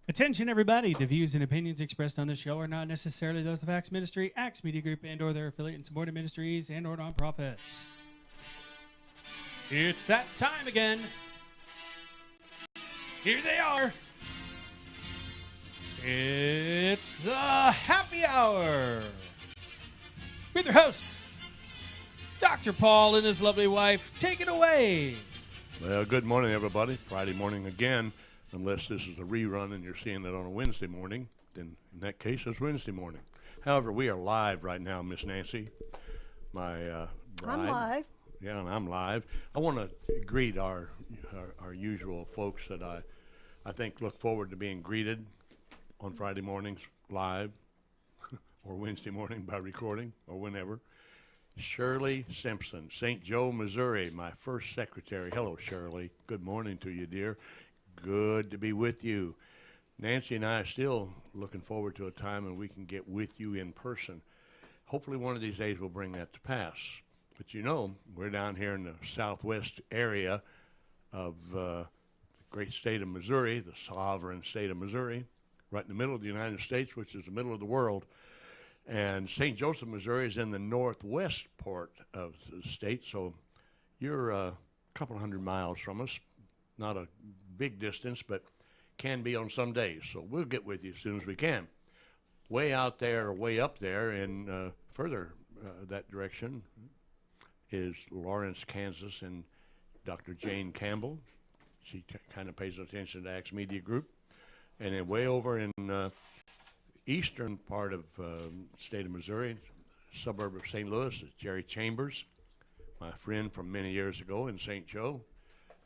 Attention, everybody. The views and opinions expressed on this show are not necessarily those of Acts Ministry, Acts Media Group, and/or their affiliate and supported ministries and/or nonprofits. It's that time again. Here they are. It's the Happy Hour with your host, Dr. Paul and his lovely wife. Take it away. Well, good morning, everybody. Friday morning again. Unless this is a rerun and you're seeing it on a Wednesday morning, then in that case, it's Wednesday morning. However, we are live right now, Miss Nancy, my bride. I'm live. Yeah, and I'm live. I want to greet our usual folks that I think look forward to being greeted on Friday mornings live or Wednesday morning by recording or whenever. Shirley Simpson, St. Joe, Missouri, my first secretary. Hello, Shirley. Good morning to you, dear. Good to be with you. Nancy and I are still looking forward to a time when we can get with you in person. Hopefully one of these days we'll bring that to pass. But you know, we're down here in the southwest area of the great state of Missouri, the sovereign state of Missouri, right in the middle of the United States, which is the middle of the world. And St. Joseph, Missouri is in the northwest part of the state, so you're a couple hundred miles from us. Not a big distance, but can be on some days. So we'll get with you as soon as we can. Way out there, way up there, and further that direction is Lawrence, Kansas, and Dr. Jane Campbell. She kind of pays attention to Acts Media Group. And then way over in eastern part of state of Missouri, suburb of St. Louis, is Jerry Chambers, my friend from many years ago in St. Joe.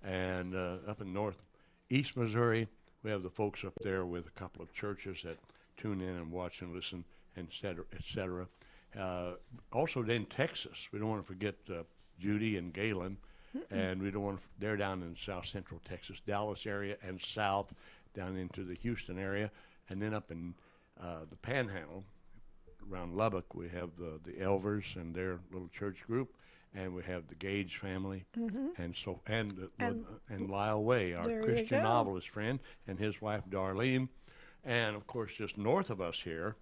And up in northeast Missouri, we have the folks up there with a couple of churches that tune in and watch and listen, et cetera, et cetera. Also in Texas, we don't want to forget Judy and Galen, and we don't want to, they're down in south central Texas, Dallas area and south down into the Houston area. And then up in the Panhandle, around Lubbock, we have the Elvers and their little church group. And we have the Gage family, and Lyle Way, our Christian novelist friend, and his wife Darlene, and of course just north of us here,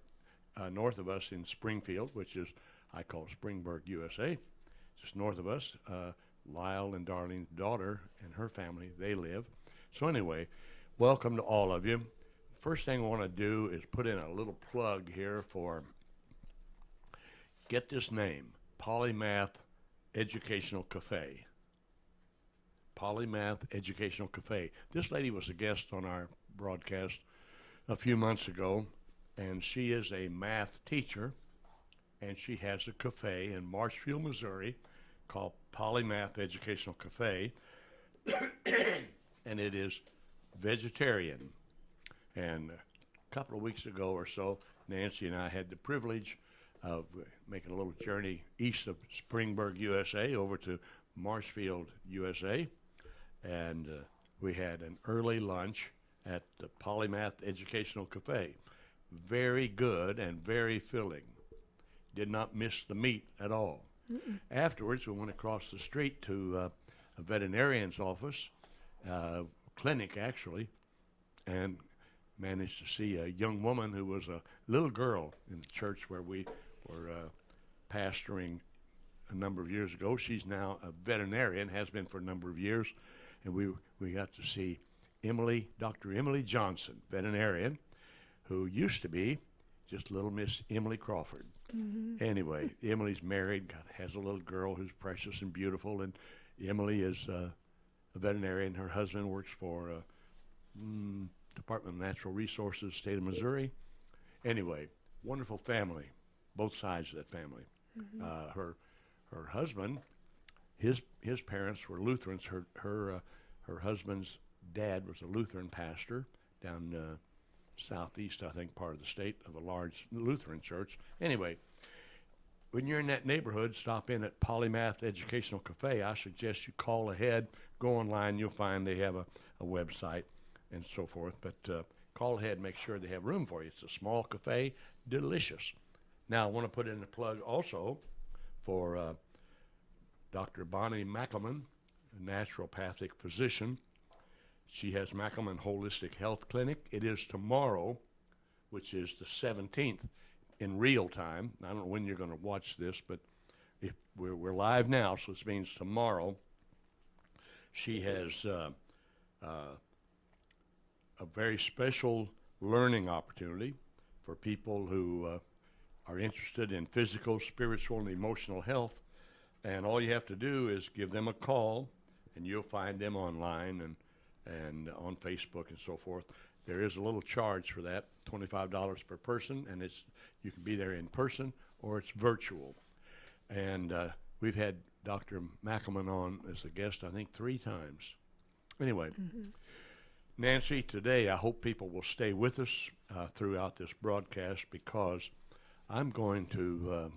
north of us in Springfield, which is I call Springburg, USA, just north of us, Lyle and Darlene's daughter and her family, they live. So anyway, welcome to all of you. First thing I want to do is put in a little plug here for, get this name, Polymath Educational Cafe. Polymath Educational Cafe. This lady was a guest on our broadcast a few months ago, and she is a math teacher, and she has a cafe in Marshfield, Missouri, called Polymath Educational Cafe, and it is vegetarian. And a couple of weeks ago or so, Nancy and I had the privilege of making a little journey east of Springburg, USA, over to Marshfield, USA, and we had an early lunch at the Polymath Educational Cafe. Very good and very filling. Did not miss the meat at all. Afterwards, we went across the street to a veterinarian's office, clinic actually, and managed to see a young woman who was a little girl in the church where we were pastoring a number of years ago. She's now a veterinarian, has been for a number of years, and we got to see Dr. Emily Johnson, veterinarian, who used to be just little Miss Emily Crawford. Anyway, Emily's married, has a little girl who's precious and beautiful, and Emily is a veterinarian. Her husband works for Department of Natural Resources, state of Missouri. Anyway, wonderful family, both sides of that family. Her husband, his parents were Lutherans. Her husband's dad was a Lutheran pastor down southeast, I think, part of the state of a large Lutheran church. Anyway, when you're in that neighborhood, stop in at Polymath Educational Cafe. I suggest you call ahead, go online. You'll find they have a website and so forth. But call ahead, make sure they have room for you. It's a small cafe, delicious. Now, I want to put in a plug also for Dr. Bonnie McElman, a naturopathic physician. She has Mackelman Holistic Health Clinic. It is tomorrow, which is the 17th, in real time. I don't know when you're going to watch this, but if we're live now, so this means tomorrow. She has a very special learning opportunity for people who are interested in physical, spiritual, and emotional health. And all you have to do is give them a call, and you'll find them online and on Facebook and so forth. There is a little charge for that, $25 per person, and you can be there in person or it's virtual. And we've had Dr. Mackelman on as a guest, I think, 3 times. Anyway, Nancy, today I hope people will stay with us throughout this broadcast, because I'm going to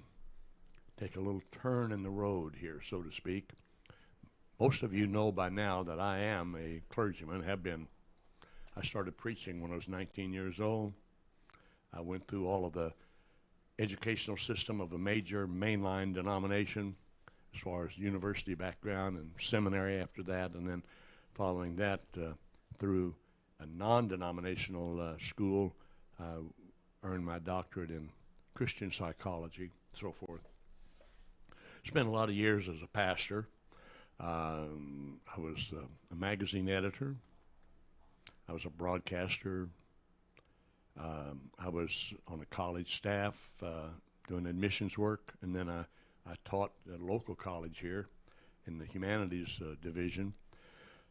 take a little turn in the road here, so to speak. Most of you know by now that I am a clergyman, have been. I started preaching when I was 19 years old. I went through all of the educational system of a major mainline denomination, as far as university background and seminary after that, and then following that through a non-denominational school, earned my doctorate in Christian psychology, so forth. Spent a lot of years as a pastor. I was a magazine editor. I was a broadcaster. I was on a college staff doing admissions work, and then I taught at a local college here in the humanities division,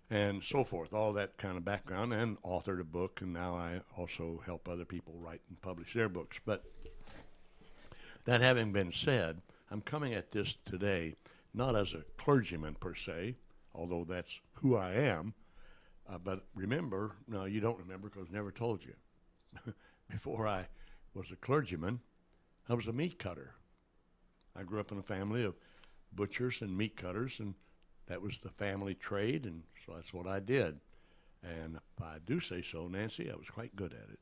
and so forth, all that kind of background, and authored a book, and now I also help other people write and publish their books. But that having been said, I'm coming at this today not as a clergyman per se, although that's who I am, but remember, no, you don't remember because I never told you. Before I was a clergyman, I was a meat cutter. I grew up in a family of butchers and meat cutters, and that was the family trade, and so that's what I did. And if I do say so, Nancy, I was quite good at it.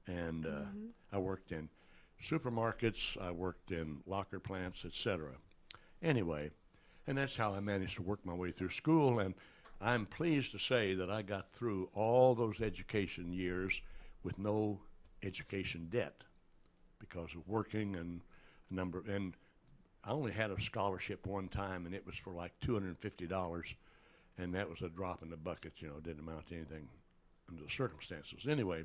And I worked in supermarkets, I worked in locker plants, etc. Anyway, and that's how I managed to work my way through school, and I'm pleased to say that I got through all those education years with no education debt because of working and and I only had a scholarship one time, and it was for like $250, and that was a drop in the bucket, didn't amount to anything under the circumstances. Anyway,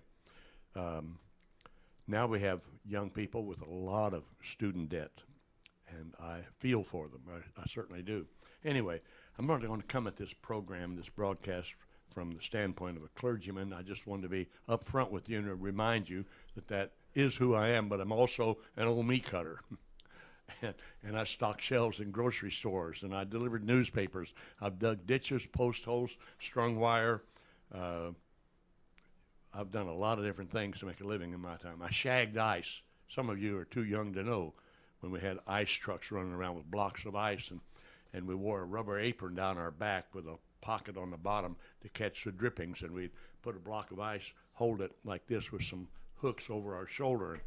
now we have young people with a lot of student debt, and I feel for them. I certainly do. Anyway, I'm not going to come at this program, this broadcast, from the standpoint of a clergyman. I just wanted to be up front with you and to remind you that is who I am, but I'm also an old meat cutter. And I stock shelves in grocery stores, and I delivered newspapers. I've dug ditches, post holes, strung wire. I've done a lot of different things to make a living in my time. I shagged ice. Some of you are too young to know when we had ice trucks running around with blocks of ice, and we wore a rubber apron down our back with a pocket on the bottom to catch the drippings, and we'd put a block of ice, hold it like this with some hooks over our shoulder, and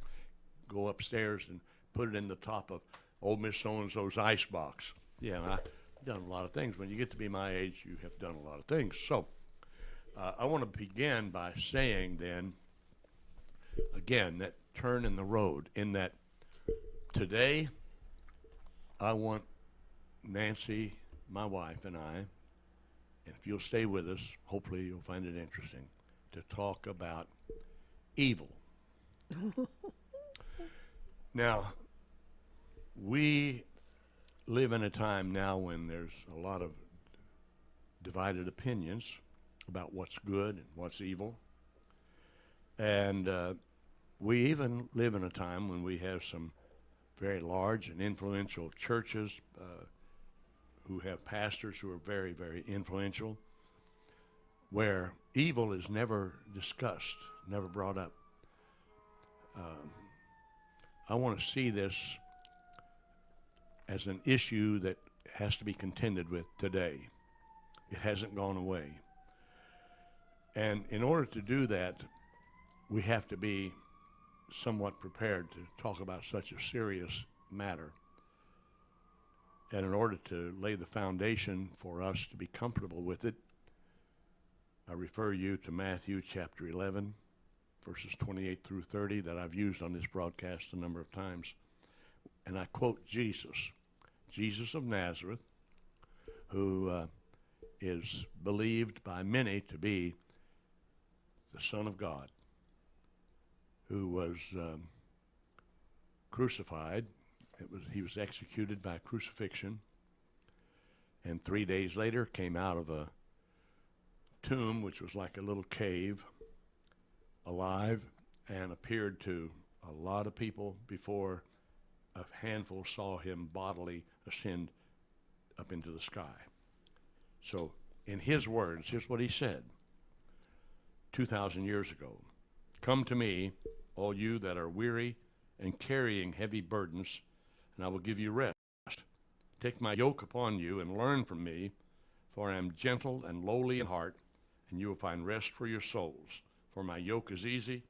go upstairs and put it in the top of old Miss So-and-so's ice box. Yeah, and I've done a lot of things. When you get to be my age, you have done a lot of things. So I want to begin by saying then, again, that turn in the road, in that today I want Nancy, my wife, and I, and if you'll stay with us, hopefully you'll find it interesting, to talk about evil. Now, we live in a time now when there's a lot of divided opinions about what's good and what's evil. And we even live in a time when we have some very large and influential churches who have pastors who are very, very influential, where evil is never discussed, never brought up. I want to see this as an issue that has to be contended with today. It hasn't gone away. And in order to do that, we have to be somewhat prepared to talk about such a serious matter. And in order to lay the foundation for us to be comfortable with it, I refer you to Matthew chapter 11, verses 28 through 30 that I've used on this broadcast a number of times. And I quote Jesus of Nazareth, who is believed by many to be the Son of God, who was crucified. He was executed by crucifixion, and 3 days later came out of a tomb, which was like a little cave, alive, and appeared to a lot of people before a handful saw him bodily ascend up into the sky. So in his words, here's what he said 2,000 years ago. Come to me, all you that are weary and carrying heavy burdens, and I will give you rest. Take my yoke upon you and learn from me, for I am gentle and lowly in heart, and you will find rest for your souls. For my yoke is easy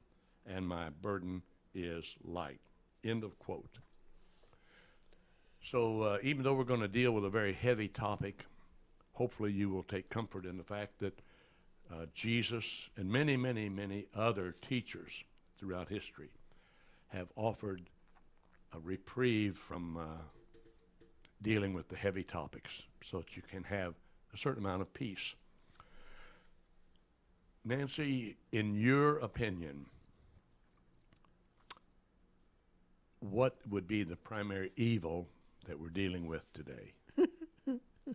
and my burden is light. End of quote. So even though we're going to deal with a very heavy topic, hopefully you will take comfort in the fact that Jesus and many, many, many other teachers throughout history have offered a reprieve from dealing with the heavy topics so that you can have a certain amount of peace. Nancy, in your opinion, what would be the primary evil that we're dealing with today?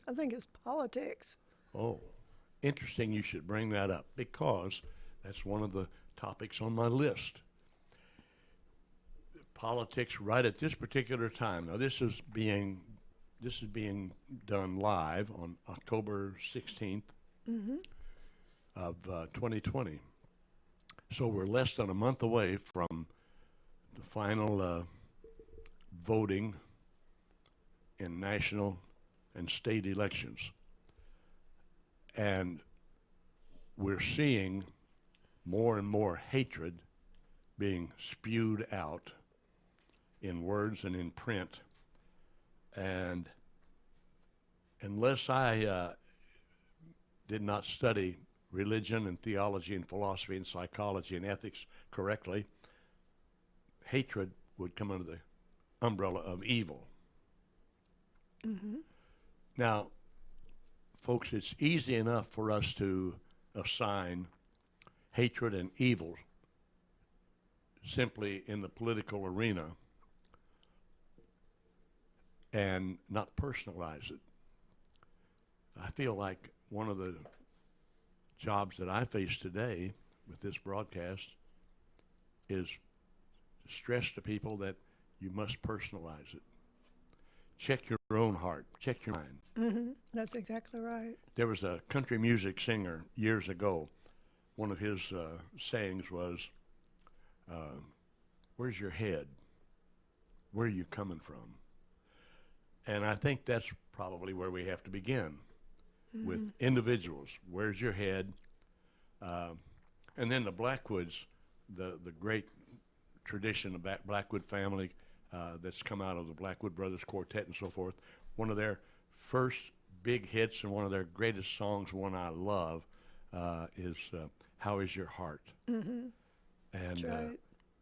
I think it's politics. Oh, interesting you should bring that up, because that's one of the topics on my list. Politics right at this particular time. Now this is being done live on October 16th of 2020. So we're less than a month away from the final voting in national and state elections. And we're seeing more and more hatred being spewed out in words and in print. And unless I did not study religion and theology and philosophy and psychology and ethics correctly, hatred would come under the umbrella of evil. Mm-hmm. Now, folks, it's easy enough for us to assign hatred and evil simply in the political arena and not personalize it. I feel like one of the jobs that I face today with this broadcast is to stress to people that you must personalize it. Check your own heart. Check your mind. Mm-hmm. That's exactly right. There was a country music singer years ago. One of his sayings was, where's your head? Where are you coming from? And I think that's probably where we have to begin with individuals. Where's your head? And then the Blackwoods, the great tradition of Blackwood family that's come out of the Blackwood Brothers Quartet and so forth. One of their first big hits and one of their greatest songs, one I love, is How Is Your Heart? Mm-hmm. And That's right.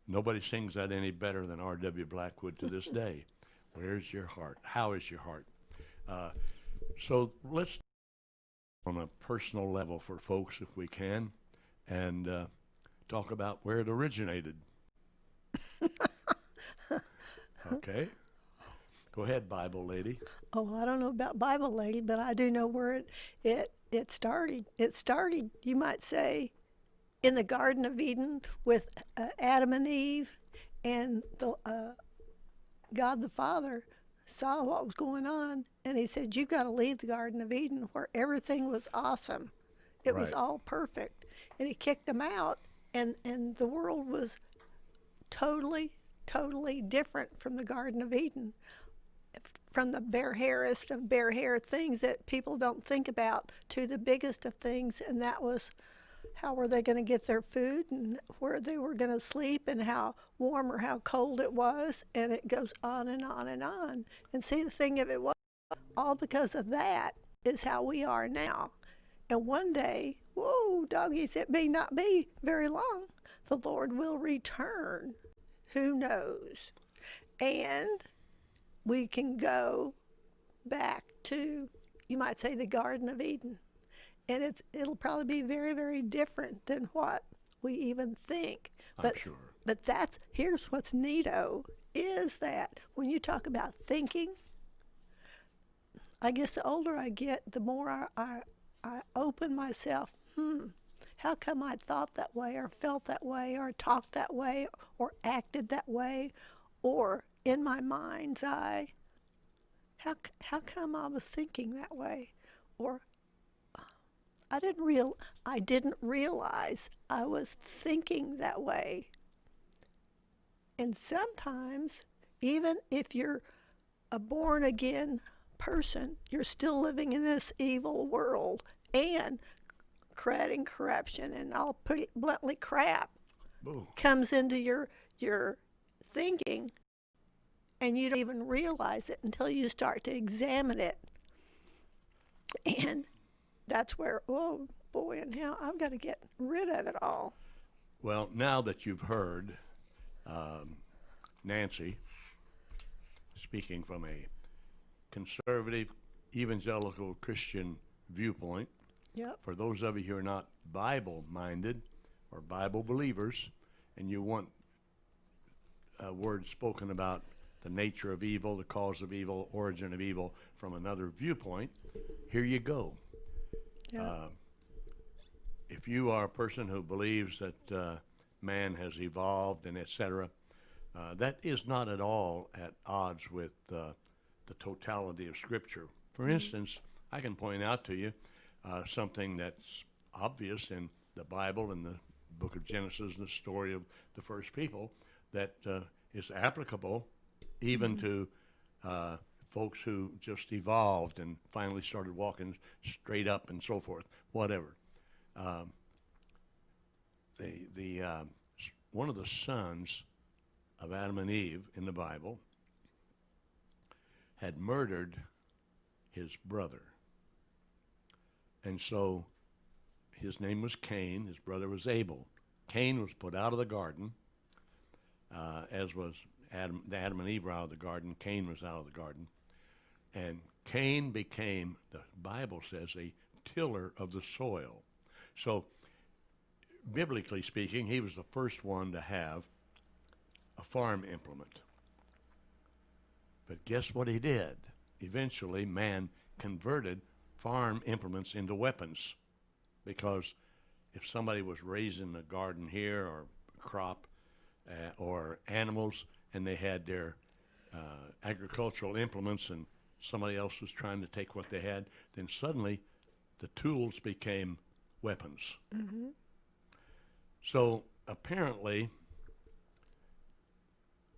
Nobody sings that any better than R.W. Blackwood to this day. Where's your heart? How is your heart? So let's on a personal level for folks, if we can, and talk about where it originated. Okay. Go ahead, Bible lady. Oh, I don't know about Bible lady, but I do know where it started. It started, you might say, in the Garden of Eden with Adam and Eve, and God the Father saw what was going on, and he said, you've got to leave the Garden of Eden where everything was awesome. It was all perfect. And he kicked them out, and the world was totally different from the Garden of Eden, from the bare-hairest of bare-hair things that people don't think about to the biggest of things, and that was how were they going to get their food and where they were going to sleep and how warm or how cold it was, and it goes on and on and on. And see, the thing of it was, all because of that is how we are now. And one day whoa, doggies, it may not be very long. The Lord will return. Who knows? And we can go back to, you might say, the Garden of Eden. And it'll probably be very, very different than what we even think. I'm sure. But here's what's neato, is that when you talk about thinking, I guess the older I get, the more I open myself. How come I thought that way, or felt that way, or talked that way, or acted that way, or in my mind's eye, how come I was thinking that way, or I didn't realize I was thinking that way. And sometimes, even if you're a born again person, you're still living in this evil world, and crud and corruption, and I'll put it bluntly, crap Ooh. comes into your thinking, and you don't even realize it until you start to examine it. And that's where, oh boy, and how I've got to get rid of it all. Well, now that you've heard Nancy speaking from a conservative, evangelical Christian viewpoint, Yep. for those of you who are not Bible-minded or Bible believers, and you want words spoken about the nature of evil, the cause of evil, origin of evil from another viewpoint, here you go. Yep. If you are a person who believes that man has evolved and etc., that is not at all at odds with the totality of Scripture. For instance, I can point out to you something that's obvious in the Bible, in the book of Genesis, and the story of the first people, that is applicable even to folks who just evolved and finally started walking straight up and so forth, whatever. One of the sons of Adam and Eve in the Bible had murdered his brother. And so his name was Cain, his brother was Abel. Cain was put out of the garden, as was Adam and Eve were out of the garden. Cain was out of the garden. And Cain became, the Bible says, a tiller of the soil. So, biblically speaking, he was the first one to have a farm implement. But guess what he did? Eventually, man converted farm implements into weapons, because if somebody was raising a garden here, or a crop, or animals, and they had their agricultural implements and somebody else was trying to take what they had, then suddenly the tools became weapons. Mm-hmm. So apparently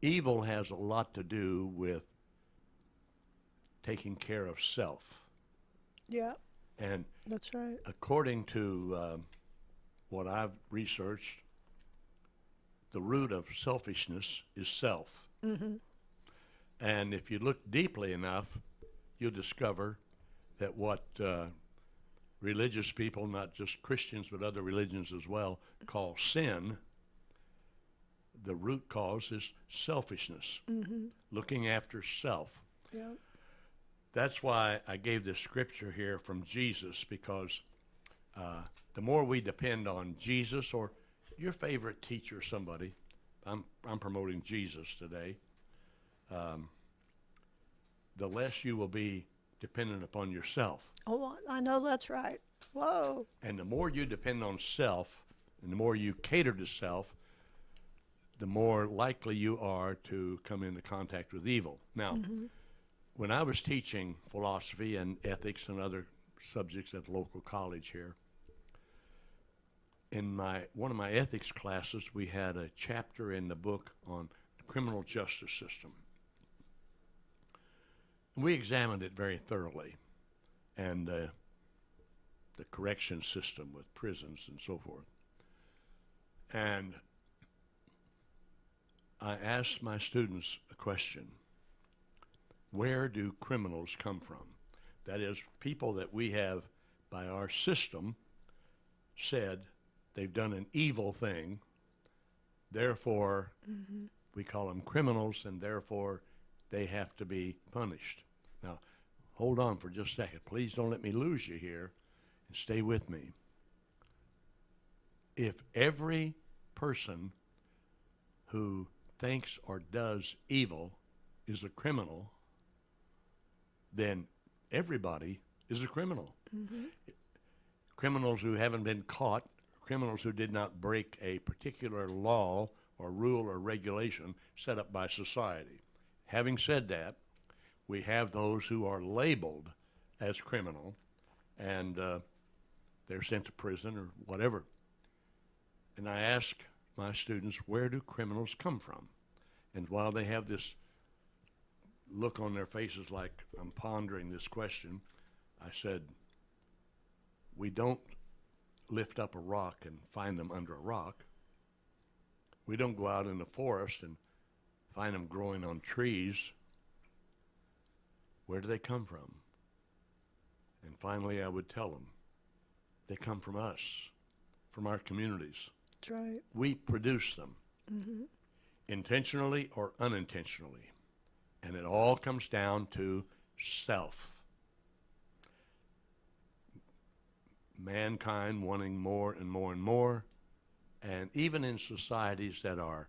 evil has a lot to do with taking care of self. Yeah, And that's right. according to what I've researched, the root of selfishness is self. Mm-hmm. And if you look deeply enough, you'll discover that what religious people, not just Christians but other religions as well, call sin, the root cause is selfishness, looking after self. Yeah. That's why I gave this scripture here from Jesus, because the more we depend on Jesus or your favorite teacher, somebody, I'm promoting Jesus today, the less you will be dependent upon yourself. Oh, I know that's right. Whoa. And the more you depend on self, and the more you cater to self, the more likely you are to come into contact with evil. Now, when I was teaching philosophy and ethics and other subjects at the local college here, in one of my ethics classes, we had a chapter in the book on the criminal justice system. We examined it very thoroughly, and the correction system with prisons and so forth. And I asked my students a question: where do criminals come from? That is, people that we have, by our system, said they've done an evil thing, therefore we call them criminals, and therefore they have to be punished. Now, hold on for just a second. Please don't let me lose you here, and stay with me. If every person who thinks or does evil is a criminal, then everybody is a criminal. Criminals who haven't been caught, criminals who did not break a particular law or rule or regulation set up by society. Having said that, we have those who are labeled as criminal, and they're sent to prison or whatever. And I ask my students, where do criminals come from? And while they have this look on their faces like I'm pondering this question, I said, we don't lift up a rock and find them under a rock. We don't go out in the forest and find them growing on trees. Where do they come from? And finally, I would tell them, they come from us, from our communities. That's right. We produce them, intentionally or unintentionally. And it all comes down to self. Mankind wanting more and more and more, and even in societies that are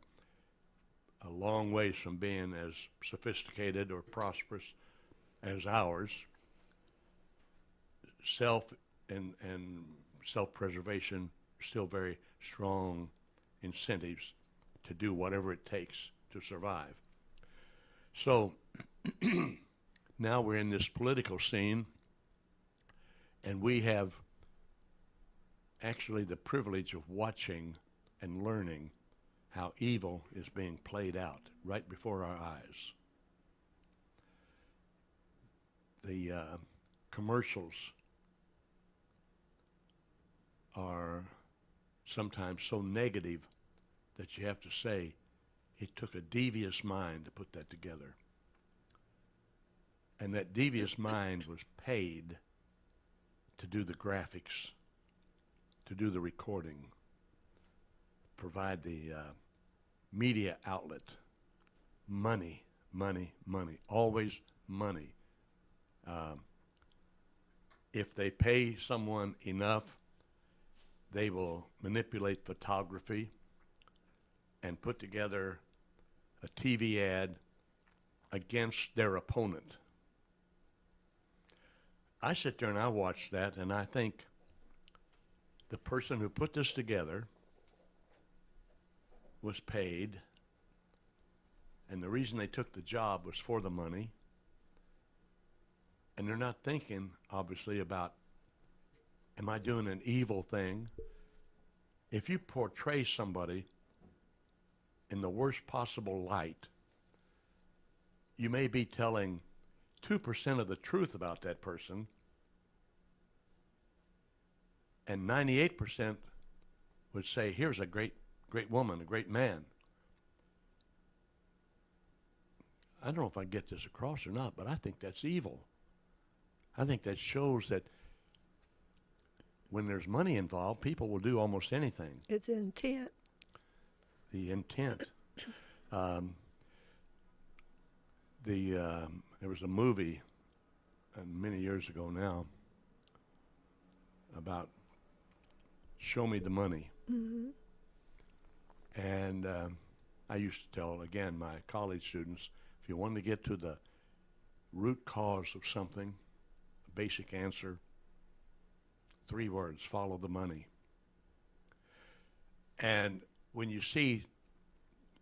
a long ways from being as sophisticated or prosperous as ours, self and self-preservation are still very strong incentives to do whatever it takes to survive. So now we're in this political scene, and we have actually the privilege of watching and learning how evil is being played out right before our eyes. The commercials are sometimes so negative that you have to say, it took a devious mind to put that together. And that devious mind was paid to do the graphics, to do the recording, provide the media outlet. Money, money, money, always money. If they pay someone enough, they will manipulate photography and put together a TV ad against their opponent. I sit there and I watch that, and I think the person who put this together was paid, and the reason they took the job was for the money, and they're not thinking, obviously, about, am I doing an evil thing? If you portray somebody in the worst possible light, you may be telling 2% of the truth about that person, and 98% would say, here's a great woman, a great man. I don't know if I get this across or not, but I think that's evil. I think that shows that when there's money involved, people will do almost anything. It's intent. The intent. There was a movie many years ago now about Show Me the Money. And I used to tell, again, my college students, if you want to get to the root cause of something, a basic answer, 3 words: follow the money. And when you see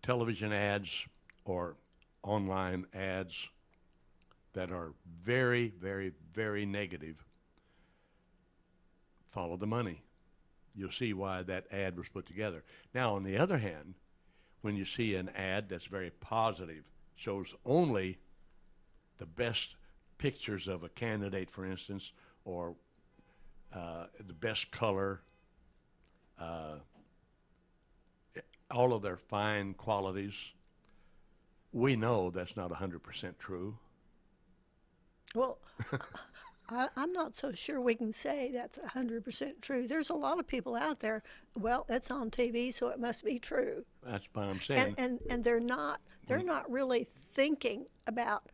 television ads or online ads that are very, very, very negative, follow the money. You'll see why that ad was put together. Now, on the other hand, when you see an ad that's very positive, shows only the best pictures of a candidate, for instance, or the best color, all of their fine qualities, we know that's not 100% true. Well, I'm not so sure we can say that's 100% true. There's a lot of people out there, well, it's on TV, so it must be true. That's what I'm saying. And they're not really thinking about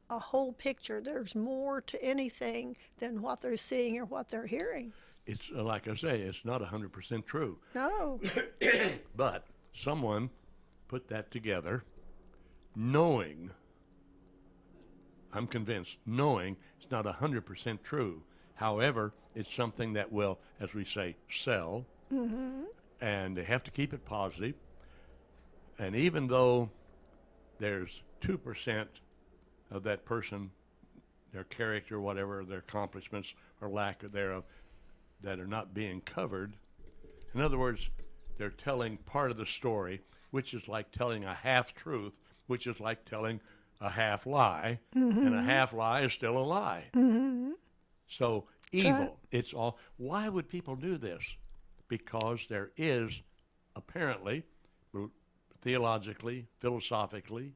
a whole picture. There's more to anything than what they're seeing or what they're hearing. It's like I say, it's not 100% true. No. But someone put that together knowing, I'm convinced, knowing it's not 100% true. However, it's something that will, as we say, sell. Mm-hmm. And they have to keep it positive. And even though there's 2% of that person, their character, whatever, their accomplishments or lack thereof, that are not being covered. In other words, they're telling part of the story, which is like telling a half-truth, which is like telling a half-lie, and a half-lie is still a lie. So evil, it's all. Why would people do this? Because there is apparently, theologically, philosophically,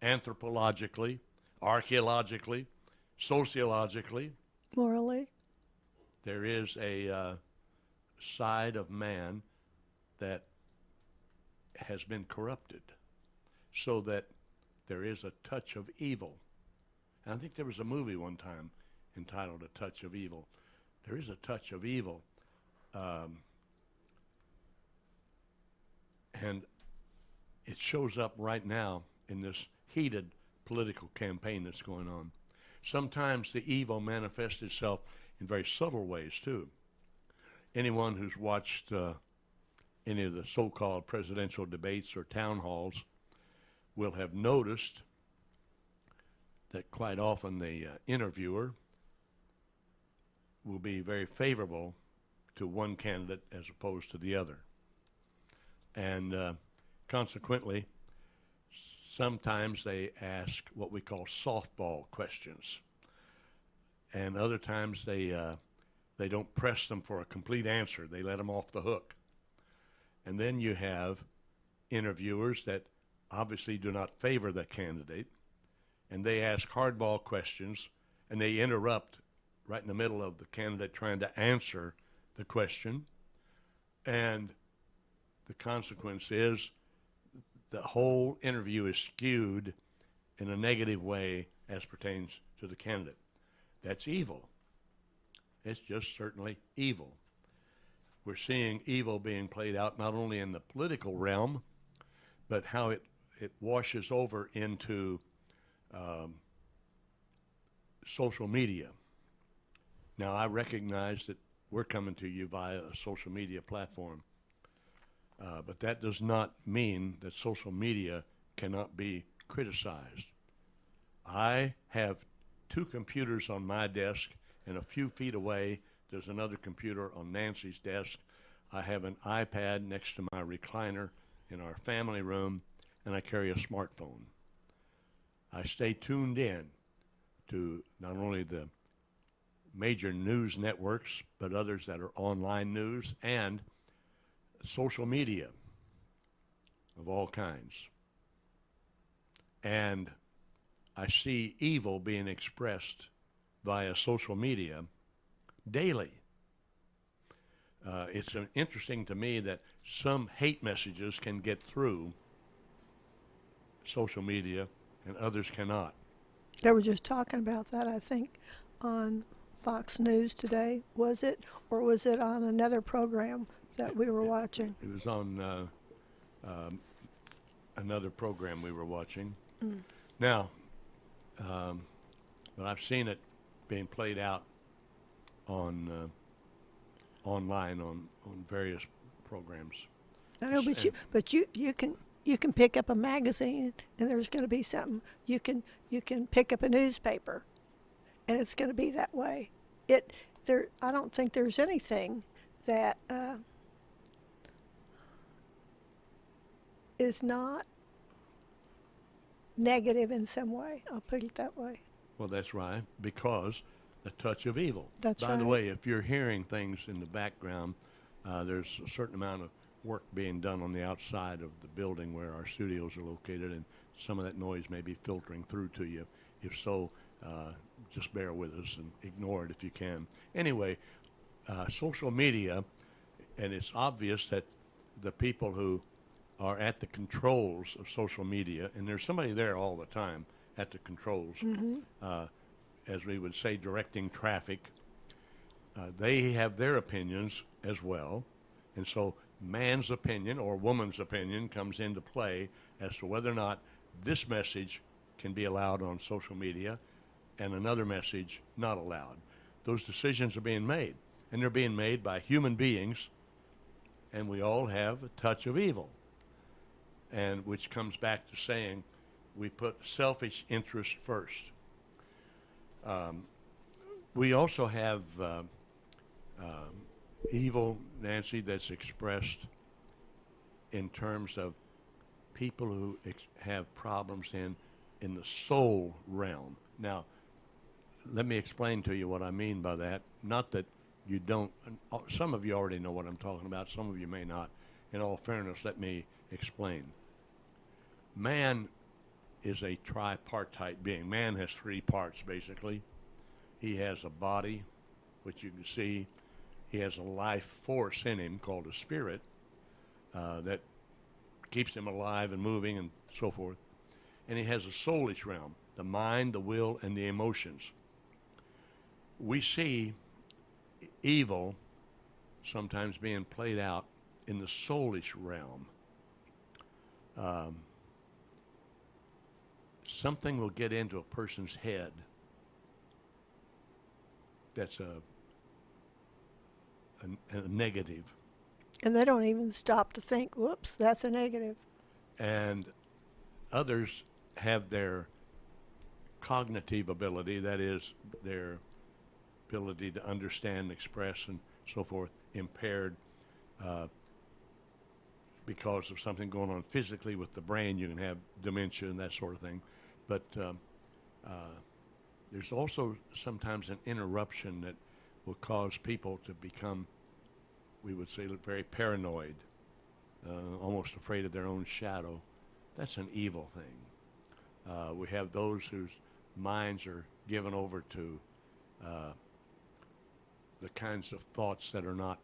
anthropologically, archaeologically, sociologically, Morally. there is a side of man that has been corrupted, so that there is a touch of evil. And I think there was a movie one time entitled A Touch of Evil. There is a touch of evil. And it shows up right now in this heated political campaign that's going on. Sometimes the evil manifests itself in very subtle ways, too. Anyone who's watched any of the so-called presidential debates or town halls will have noticed that quite often the interviewer will be very favorable to one candidate as opposed to the other. And consequently, sometimes they ask what we call softball questions. And other times they don't press them for a complete answer. They let them off the hook. And then you have interviewers that obviously do not favor the candidate, and they ask hardball questions, and they interrupt right in the middle of the candidate trying to answer the question. And the consequence is the whole interview is skewed in a negative way as pertains to the candidate. That's evil. It's just certainly evil. We're seeing evil being played out not only in the political realm, but how it washes over into social media. Now, I recognize that we're coming to you via a social media platform, but that does not mean that social media cannot be criticized. I have 2 computers on my desk, and a few feet away, there's another computer on Nancy's desk. I have an iPad next to my recliner in our family room, and I carry a smartphone. I stay tuned in to not only the major news networks, but others that are online news and social media of all kinds. And I see evil being expressed via social media daily. It's interesting to me that some hate messages can get through social media and others cannot. They were just talking about that, I think, on Fox News today, was it? Or was it on another program that we were watching? It was on another program we were watching. Now, but I've seen it being played out on online on various programs. I know, but you can pick up a magazine and there's going to be something. You can pick up a newspaper, and it's going to be that way. I don't think there's anything that is not negative in some way. I'll put it that way. Well, that's right, because the touch of evil. That's By the right. way, if you're hearing things in the background, there's a certain amount of work being done on the outside of the building where our studios are located, and some of that noise may be filtering through to you. If so, just bear with us and ignore it if you can. Anyway, social media, and it's obvious that the people who are at the controls of social media, and there's somebody there all the time at the controls, as we would say, directing traffic, they have their opinions as well. And so man's opinion or woman's opinion comes into play as to whether or not this message can be allowed on social media and another message not allowed. Those decisions are being made, and they're being made by human beings, and we all have a touch of evil, and which comes back to saying we put selfish interest first. We also have evil, Nancy, that's expressed in terms of people who have problems in the soul realm. Now, let me explain to you what I mean by that. Not that you don't, some of you already know what I'm talking about, some of you may not. In all fairness, let me explain. Man is a tripartite being. Man has three parts, basically. He has a body, which you can see. He has a life force in him called a spirit that keeps him alive and moving and so forth. And he has a soulish realm, the mind, the will, and the emotions. We see evil sometimes being played out in the soulish realm. Something will get into a person's head that's a negative. And they don't even stop to think, whoops, that's a negative. And others have their cognitive ability, that is, their ability to understand, express, and so forth, impaired because of something going on physically with the brain. You can have dementia and that sort of thing. But there's also sometimes an interruption that will cause people to become, we would say, very paranoid, almost afraid of their own shadow. That's an evil thing. We have those whose minds are given over to the kinds of thoughts that are not,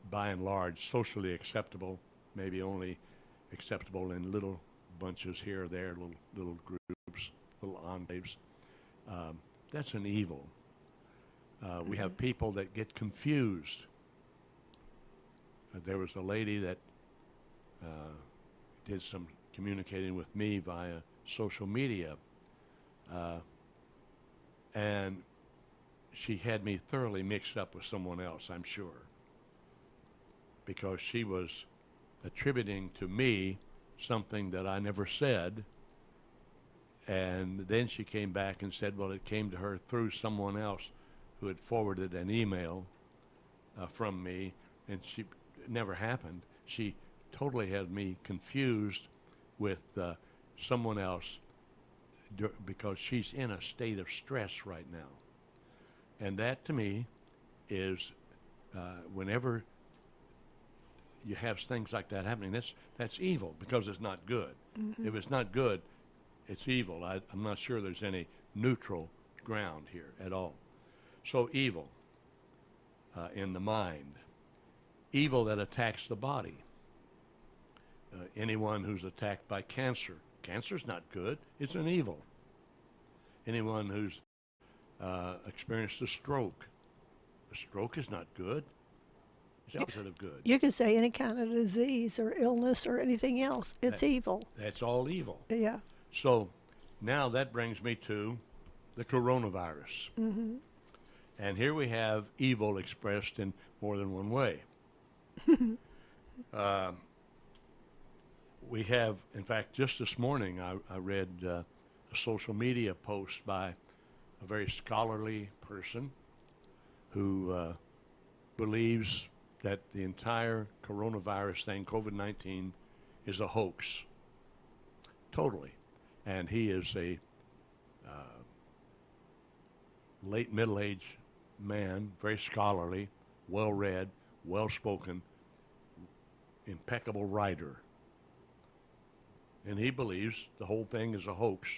by and large, socially acceptable, maybe only acceptable in little bunches here or there, little groups, little enclaves. That's an evil. We have people that get confused. There was a lady that did some communicating with me via social media, and she had me thoroughly mixed up with someone else, I'm sure, because she was attributing to me something that I never said, and then she came back and said, well, it came to her through someone else who had forwarded an email from me, and it never happened. She totally had me confused with someone else because she's in a state of stress right now. And that, to me, is whenever you have things like that happening, that's evil because it's not good. Mm-hmm. If it's not good, it's evil. I'm not sure there's any neutral ground here at all. So evil in the mind, evil that attacks the body. Anyone who's attacked by cancer, cancer's not good, it's an evil. Anyone who's experienced a stroke is not good, it's the opposite of good. You could say any kind of disease or illness or anything else, it's evil. That's all evil. Yeah. So now that brings me to the coronavirus. Mm-hmm. And here we have evil expressed in more than one way. We have, in fact, just this morning I read a social media post by a very scholarly person who believes that the entire coronavirus thing, COVID-19, is a hoax. Totally. And he is a late middle-aged man, very scholarly, well-read, well-spoken, impeccable writer. And he believes the whole thing is a hoax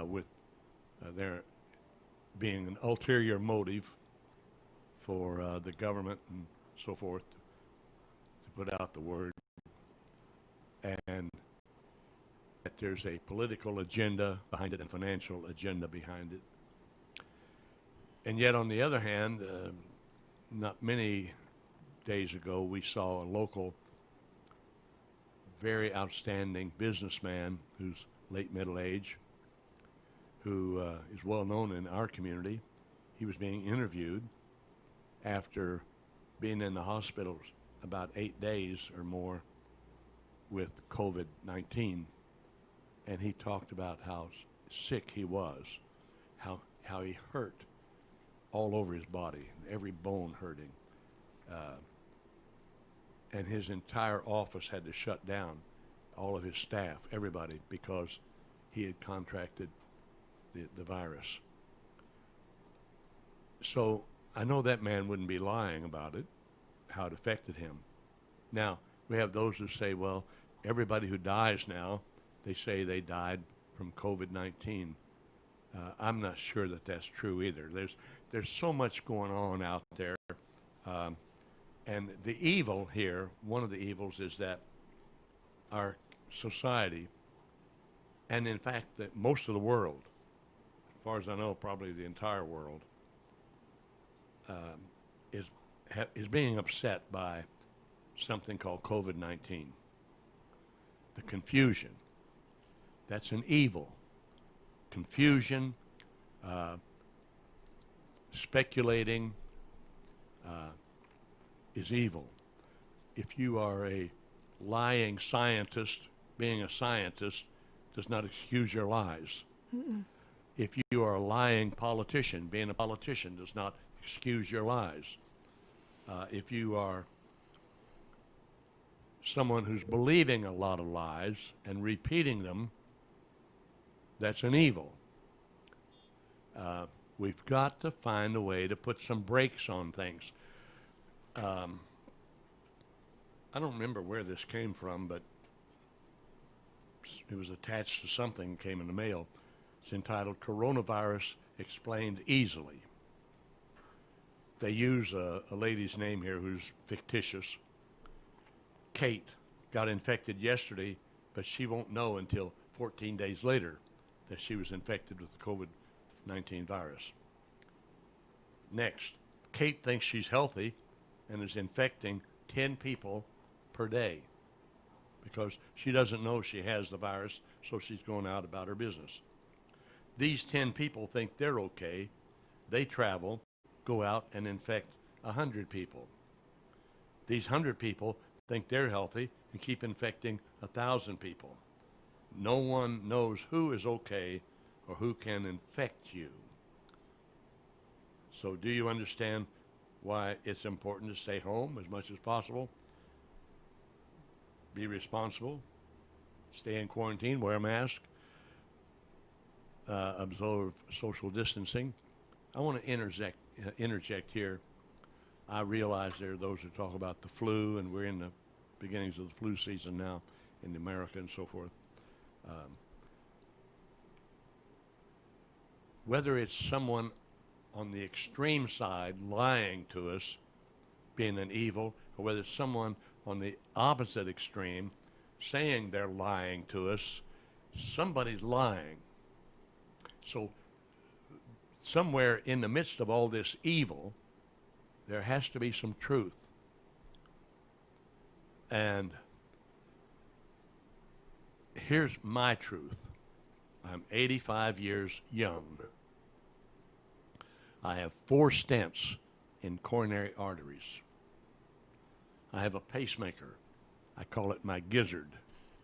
with there being an ulterior motive for the government and so forth to put out the word, and that there's a political agenda behind it and financial agenda behind it. And yet, on the other hand, not many days ago, we saw a local, very outstanding businessman who's late middle age, who is well known in our community. He was being interviewed after being in the hospital about 8 days or more with COVID-19. And he talked about how sick he was, how he hurt all over his body, every bone hurting. And his entire office had to shut down, all of his staff, everybody, because he had contracted the virus. So I know that man wouldn't be lying about it, how it affected him. Now, we have those who say, well, everybody who dies now, they say they died from COVID-19. I'm not sure that that's true either. There's so much going on out there. And the evil here, one of the evils is that our society, and in fact that most of the world, as far as I know, probably the entire world, is being upset by something called COVID-19. The confusion. That's an evil. Confusion, speculating, is evil. If you are a lying scientist, being a scientist does not excuse your lies. Mm-mm. If you are a lying politician, being a politician does not excuse your lies. If you are someone who's believing a lot of lies and repeating them, that's an evil. We've got to find a way to put some brakes on things. I don't remember where this came from, but it was attached to something that came in the mail. It's entitled Coronavirus Explained Easily. They use a lady's name here who's fictitious. Kate got infected yesterday, but she won't know until 14 days later that she was infected with the COVID-19 virus. Next, Kate thinks she's healthy and is infecting 10 people per day because she doesn't know she has the virus, so she's going out about her business. These 10 people think they're okay. They travel, go out and infect 100 people. These 100 people think they're healthy and keep infecting 1,000 people. No one knows who is okay or who can infect you. So do you understand why it's important to stay home as much as possible? Be responsible. Stay in quarantine. Wear a mask. Observe social distancing. I want to interject here. I realize there are those who talk about the flu, and we're in the beginnings of the flu season now in America and so forth. Whether it's someone on the extreme side lying to us, being an evil, or whether it's someone on the opposite extreme saying they're lying to us, somebody's lying. So somewhere in the midst of all this evil, there has to be some truth. And here's my truth. I'm 85 years young. I have 4 stents in coronary arteries. I have a pacemaker. I call it my gizzard,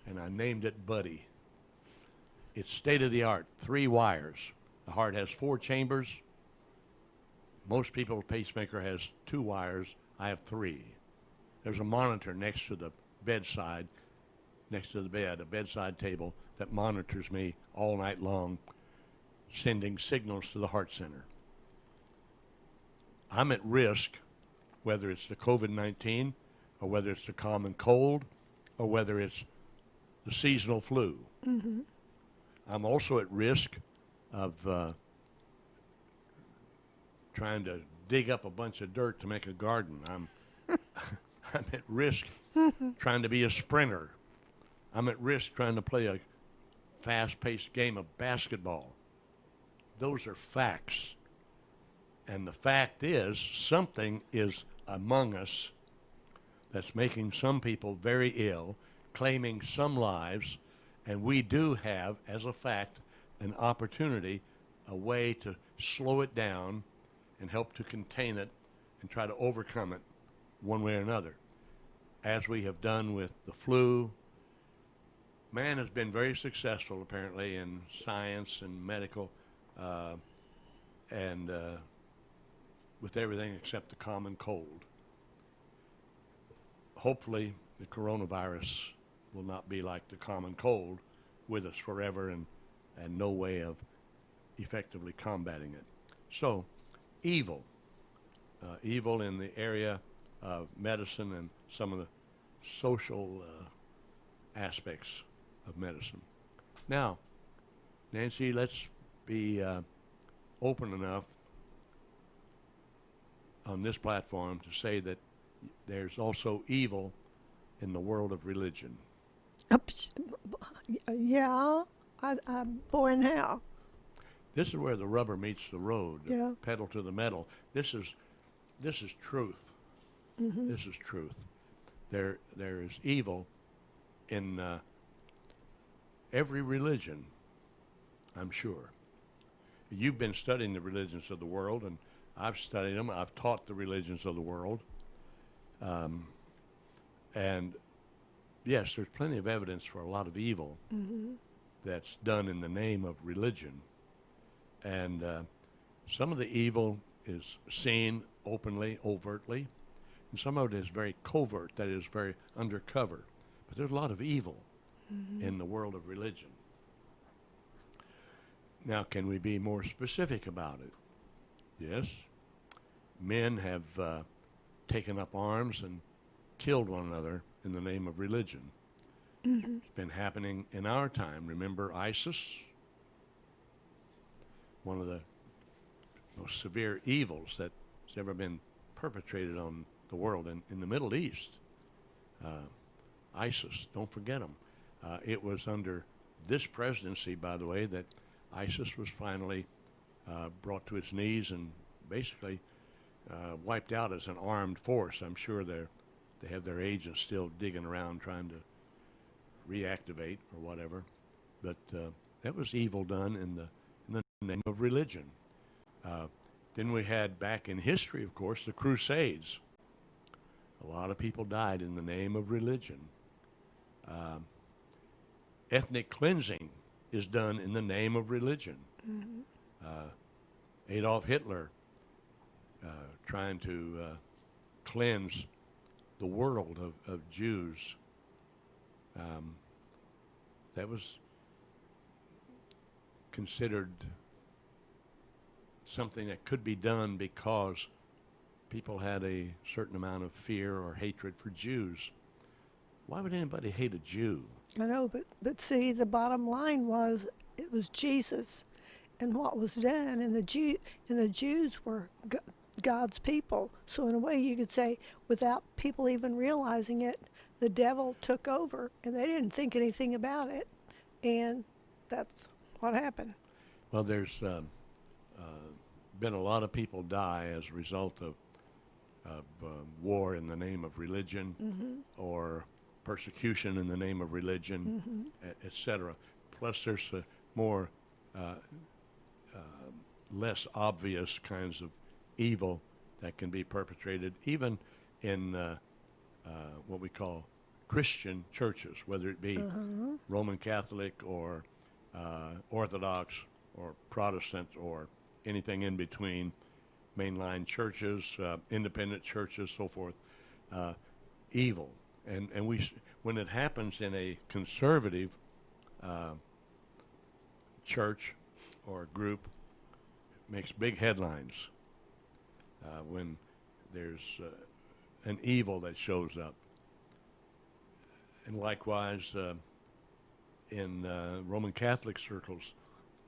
and I named it Buddy. It's state-of-the-art, 3 wires. The heart has 4 chambers. Most people's pacemaker has 2 wires. I have 3. There's a monitor next to the bedside, next to the bed, a bedside table that monitors me all night long, sending signals to the heart center. I'm at risk, whether it's the COVID-19 or whether it's the common cold or whether it's the seasonal flu. Mm-hmm. I'm also at risk of trying to dig up a bunch of dirt to make a garden. I'm I'm at risk trying to be a sprinter. I'm at risk trying to play a fast-paced game of basketball. Those are facts. And the fact is, something is among us that's making some people very ill, claiming some lives, and we do have, as a fact, an opportunity, a way to slow it down and help to contain it and try to overcome it one way or another. As we have done with the flu, man has been very successful, apparently, in science and medical and with everything except the common cold. Hopefully, the coronavirus will not be like the common cold with us forever and no way of effectively combating it. So, evil. Evil in the area of medicine and some of the social aspects of medicine. Now, Nancy, let's be open enough on this platform to say that there's also evil in the world of religion. Yeah, boy, now. This is where the rubber meets the road, Yeah. pedal to the metal. This is truth. Mm-hmm. This is truth. There is evil in every religion, I'm sure. You've been studying the religions of the world, and I've studied them. I've taught the religions of the world. And yes, there's plenty of evidence for a lot of evil that's done in the name of religion. And some of the evil is seen openly, overtly, and some of it is very covert, that is very undercover. But there's a lot of evil in the world of religion. Now, can we be more specific about it? Yes. Men have taken up arms and killed one another in the name of religion. It's been happening in our time. Remember ISIS? One of the most severe evils that's ever been perpetrated on the world in the Middle East. ISIS, don't forget them. It was under this presidency, by the way, that ISIS was finally brought to its knees and basically wiped out as an armed force. I'm sure they have their agents still digging around trying to reactivate or whatever. But that was evil done in the name of religion. Then we had back in history, of course, the Crusades. A lot of people died in the name of religion. Ethnic cleansing is done in the name of religion. Adolf Hitler trying to cleanse the world of Jews. That was considered something that could be done because people had a certain amount of fear or hatred for Jews. Why would anybody hate a Jew? I know, but see, the bottom line was it was Jesus, and what was done, and the Jews were God's people. So in a way, you could say, without people even realizing it, the devil took over, and they didn't think anything about it, and that's what happened. Well, there's been a lot of people die as a result of war in the name of religion or persecution in the name of religion, etc. Plus, there's more less obvious kinds of evil that can be perpetrated, even in what we call Christian churches, whether it be Roman Catholic or Orthodox or Protestant or anything in between, mainline churches, independent churches, so forth, evil. And when it happens in a conservative church or group, it makes big headlines. When there's an evil that shows up. And likewise, in Roman Catholic circles,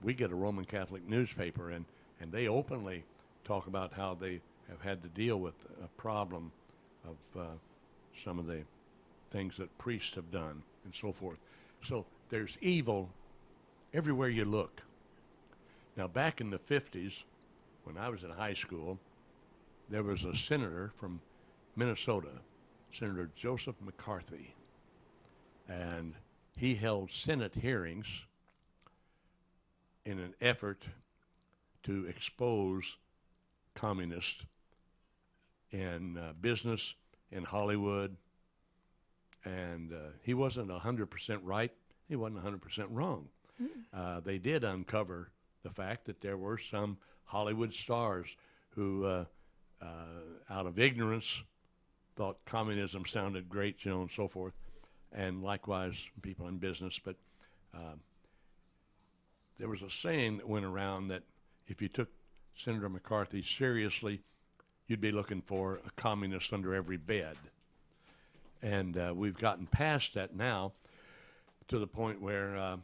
we get a Roman Catholic newspaper, and they openly talk about how they have had to deal with a problem of some of the things that priests have done and so forth. So there's evil everywhere you look. Now, back in the 50s, when I was in high school, there was a senator from Minnesota, Senator Joseph McCarthy, and he held Senate hearings in an effort to expose communists in business, in Hollywood, and he wasn't 100% right. He wasn't 100% wrong. They did uncover the fact that there were some Hollywood stars who, out of ignorance, thought communism sounded great, you know, and so forth, and likewise people in business. But there was a saying that went around that if you took Senator McCarthy seriously, you'd be looking for a communist under every bed. And we've gotten past that now to the point where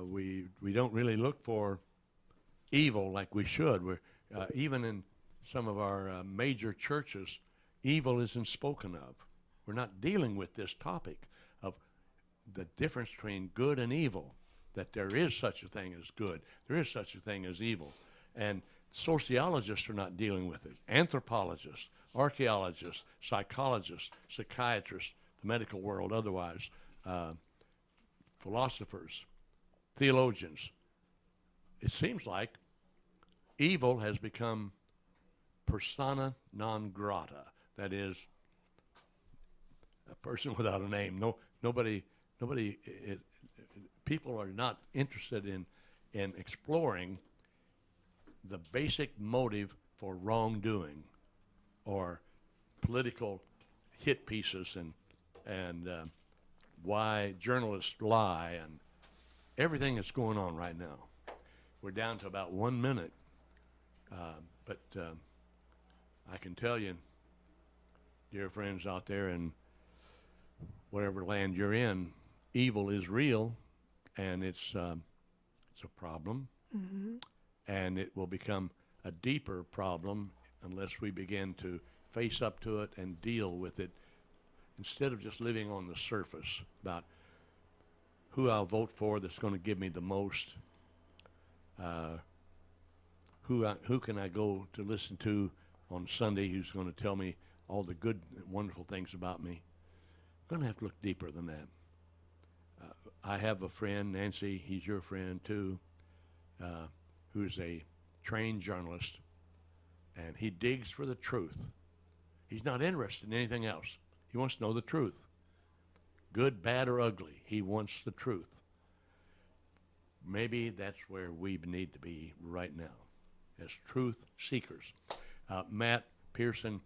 we don't really look for evil like we should. We're, even in some of our major churches, evil isn't spoken of. We're not dealing with this topic of the difference between good and evil, that there is such a thing as good, there is such a thing as evil. And sociologists are not dealing with it. Anthropologists, archaeologists, psychologists, psychiatrists, the medical world otherwise, philosophers, theologians. It seems like evil has become persona non grata. That is, a person without a name. People are not interested in exploring the basic motive for wrongdoing or political hit pieces and why journalists lie and everything that's going on right now. We're down to about 1 minute, but I can tell you, dear friends out there in whatever land you're in, evil is real, and it's a problem, and it will become a deeper problem unless we begin to face up to it and deal with it instead of just living on the surface about who I'll vote for that's going to give me the most, who can I go to listen to on Sunday who's going to tell me all the good, wonderful things about me. I'm going to have to look deeper than that. I have a friend, Nancy, he's your friend too, who's a trained journalist, and he digs for the truth. He's not interested in anything else. He wants to know the truth. Good, bad, or ugly, he wants the truth. Maybe that's where we need to be right now, as truth seekers. Matt Pearson,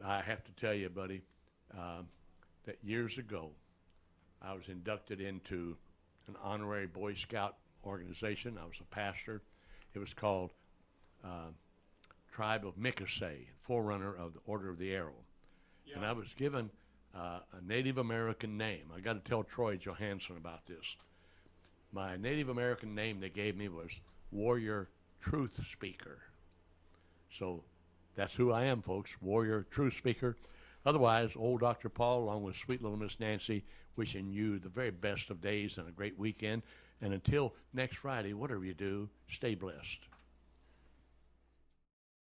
I have to tell you, buddy, that years ago, I was inducted into an honorary Boy Scout organization. I was a pastor. It was called Tribe of Mickasay, forerunner of the Order of the Arrow. Yeah. And I was given a Native American name. I got to tell Troy Johansson about this. My Native American name they gave me was Warrior Truth Speaker. So that's who I am, folks, Warrior Truth Speaker. Otherwise, old Dr. Paul, along with sweet little Miss Nancy, wishing you the very best of days and a great weekend. And until next Friday, whatever you do, stay blessed.